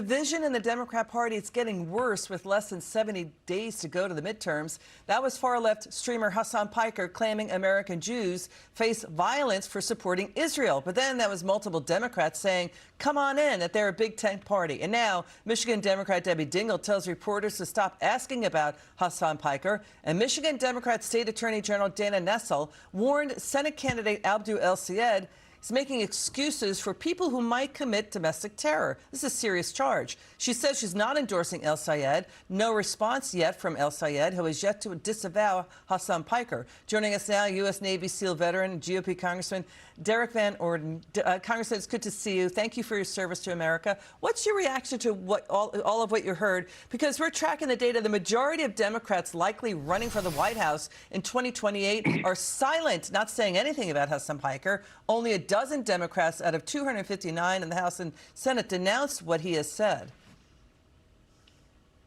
Division in the Democrat Party, it's getting worse with less than 70 days to go to the midterms. That was far-left streamer Hasan Piker claiming American Jews face violence for supporting Israel. But then that was multiple Democrats saying, come on in, that they're a big tent party. And now Michigan Democrat Debbie Dingell tells reporters to stop asking about Hasan Piker. And Michigan Democrat State Attorney General Dana Nessel warned Senate candidate Abdul El-Sayed is making excuses for people who might commit domestic terror. This is a serious charge. She says she's not endorsing El-Sayed. No response yet from El-Sayed, who has yet to disavow Hasan Piker. Joining us now, U.S. Navy SEAL veteran, GOP Congressman Derrick Van Orden. Congressman, it's good to see you. Thank you for your service to America. What's your reaction to all of what you heard? Because we're tracking the data. The majority of Democrats likely running for the White House in 2028 are silent, not saying anything about Hasan Piker. Only a dozen Democrats out of 259 in the House and Senate denounced what he has said.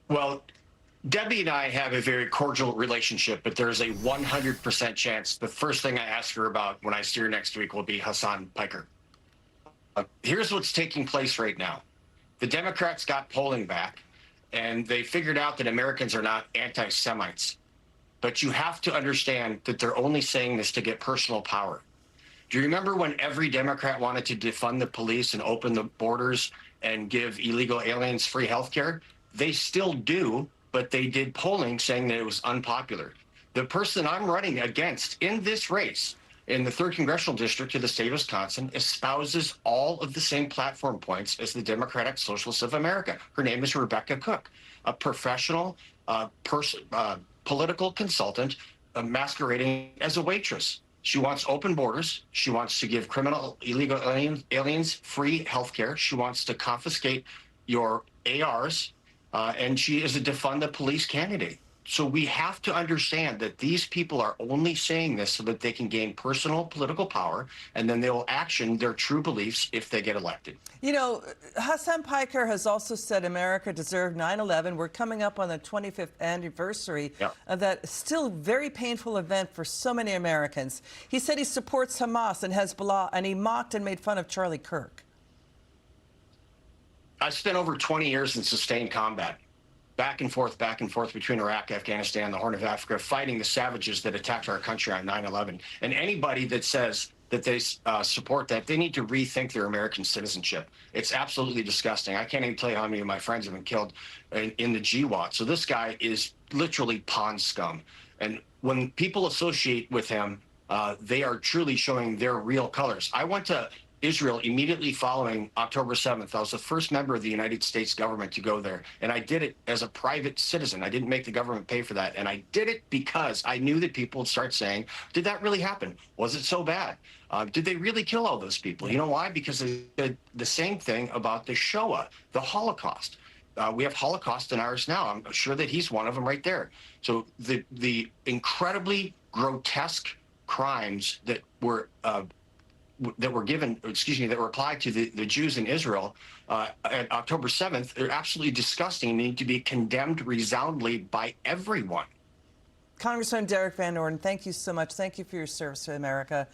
Well, Debbie and I have a very cordial relationship, but there's a 100% chance the first thing I ask her about when I see her next week will be Hasan Piker. Here's what's taking place right now. The Democrats got polling back, and they figured out that Americans are not anti-Semites. But you have to understand that they're only saying this to get personal power. Do you remember when every Democrat wanted to defund the police and open the borders and give illegal aliens free health care? They still do, but they did polling saying that it was unpopular. The person I'm running against in this race in the 3rd Congressional District of the state of Wisconsin espouses all of the same platform points as the Democratic Socialists of America. Her name is Rebecca Cook, a professional political consultant masquerading as a waitress. She wants open borders. She wants to give criminal illegal aliens free health care. She wants to confiscate your ARs, and she is a defund the police candidate. So we have to understand that these people are only saying this so that they can gain personal political power, and then they will action their true beliefs if they get elected. You know, Hasan Piker has also said America deserved 9/11. We're coming up on the 25th anniversary of that still very painful event for so many Americans. He said he supports Hamas and Hezbollah, and he mocked and made fun of Charlie Kirk. I spent over 20 years in sustained combat. Back and forth between Iraq, Afghanistan, the Horn of Africa, fighting the savages that attacked our country on 9/11. And anybody that says that they support that, they need to rethink their American citizenship. It's absolutely disgusting. I can't even tell you how many of my friends have been killed in the GWOT. So this guy is literally pond scum. And when people associate with him, they are truly showing their real colors. I went to Israel immediately following October 7th. I was the first member of the United States government to go there. And I did it as a private citizen. I didn't make the government pay for that. And I did it because I knew that people would start saying, did that really happen? Was it so bad? Did they really kill all those people? You know why? Because they did the same thing about the Shoah, the Holocaust. We have Holocaust in ours now. I'm sure that he's one of them right there. So the incredibly grotesque crimes that were applied to the Jews in Israel at October 7th, they're absolutely disgusting and need to be condemned resoundingly by everyone. Congressman Derrick Van Orden, thank you so much. Thank you for your service to America.